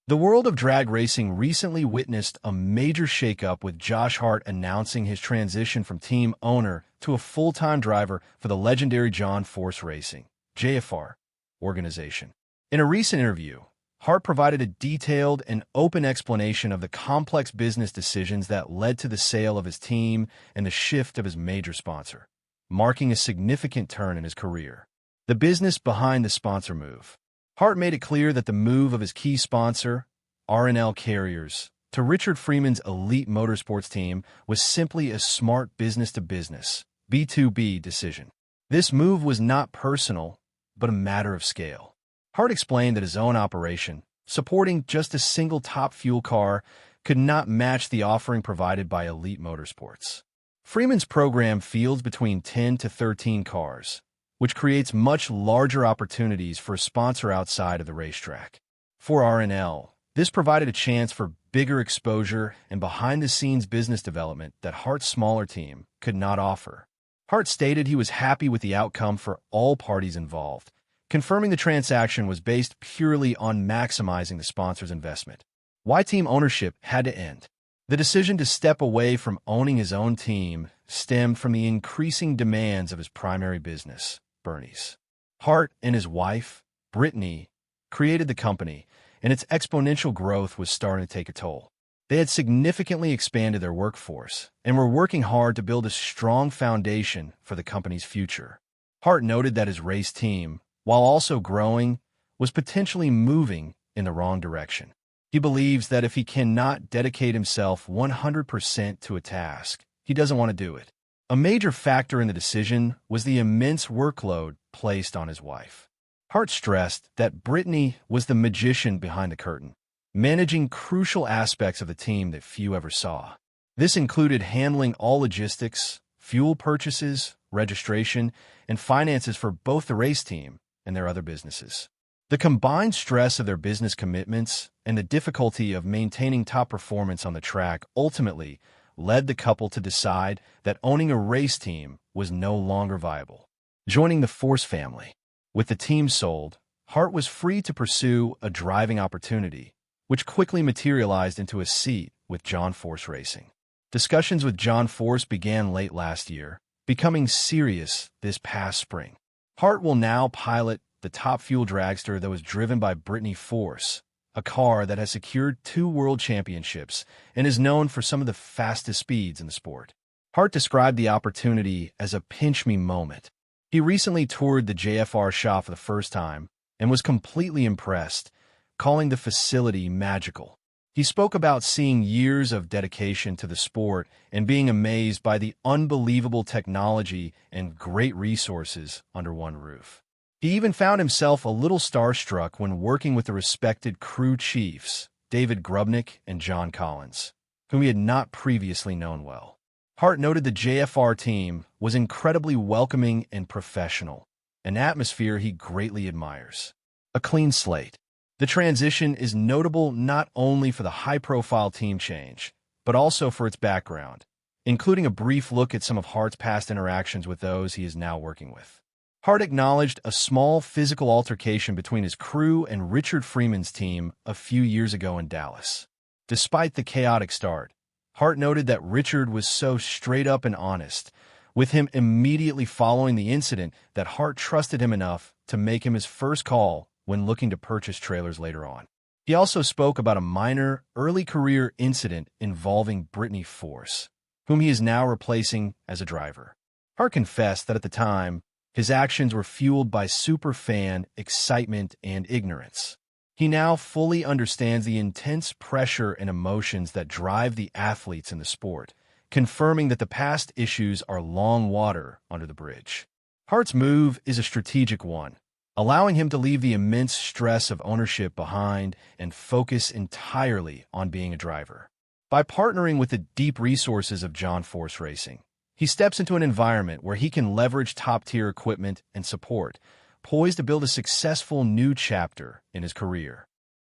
The world of drag racing recently witnessed a major shakeup with Josh Hart announcing his transition from team owner to a full-time driver for the legendary John Force Racing, JFR, organization. In a recent interview, Hart provided a detailed and open explanation of the complex business decisions that led to the sale of his team and the shift of his major sponsor, marking a significant turn in his career. The business behind the sponsor move. Hart made it clear that the move of his key sponsor, RNL Carriers, to Richard Freeman's elite motorsports team was simply a smart business-to-business, B2B decision. This move was not personal, but a matter of scale. Hart explained that his own operation, supporting just a single top fuel car, could not match the offering provided by Elite Motorsports. Freeman's program fields between 10 to 13 cars, which creates much larger opportunities for a sponsor outside of the racetrack. For RNL, this provided a chance for bigger exposure and behind-the-scenes business development that Hart's smaller team could not offer. Hart stated he was happy with the outcome for all parties involved, confirming the transaction was based purely on maximizing the sponsor's investment. Why team ownership had to end. The decision to step away from owning his own team stemmed from the increasing demands of his primary business, Bernie's. Hart and his wife, Brittany, created the company, and its exponential growth was starting to take a toll. They had significantly expanded their workforce and were working hard to build a strong foundation for the company's future. Hart noted that his race team, while also growing, was potentially moving in the wrong direction. He believes that if he cannot dedicate himself 100% to a task, he doesn't want to do it. A major factor in the decision was the immense workload placed on his wife. Hart stressed that Brittany was the magician behind the curtain, managing crucial aspects of the team that few ever saw. This included handling all logistics, fuel purchases, registration, and finances for both the race team and their other businesses. The combined stress of their business commitments and the difficulty of maintaining top performance on the track ultimately led the couple to decide that owning a race team was no longer viable. Joining the Force family. With the team sold, Hart was free to pursue a driving opportunity, which quickly materialized into a seat with John Force Racing. Discussions with John Force began late last year, becoming serious this past spring. Hart will now pilot the top Fuel Dragster that was driven by Brittany Force, a car that has secured 2 world championships and is known for some of the fastest speeds in the sport. Hart described the opportunity as a pinch-me moment. He recently toured the JFR shop for the first time and was completely impressed, calling the facility magical. He spoke about seeing years of dedication to the sport and being amazed by the unbelievable technology and great resources under one roof. He even found himself a little starstruck when working with the respected crew chiefs, David Grubnic and John Collins, whom he had not previously known well. Hart noted the JFR team was incredibly welcoming and professional, an atmosphere he greatly admires. A clean slate. The transition is notable not only for the high-profile team change, but also for its background, including a brief look at some of Hart's past interactions with those he is now working with. Hart acknowledged a small physical altercation between his crew and Richard Freeman's team a few years ago in Dallas. Despite the chaotic start, Hart noted that Richard was so straight up and honest, with him immediately following the incident, that Hart trusted him enough to make him his first call when looking to purchase trailers later on. He also spoke about a minor, early-career incident involving Brittany Force, whom he is now replacing as a driver. Hart confessed that at the time, his actions were fueled by superfan excitement and ignorance. He now fully understands the intense pressure and emotions that drive the athletes in the sport, confirming that the past issues are long water under the bridge. Hart's move is a strategic one, allowing him to leave the immense stress of ownership behind and focus entirely on being a driver. By partnering with the deep resources of John Force Racing, he steps into an environment where he can leverage top-tier equipment and support, poised to build a successful new chapter in his career.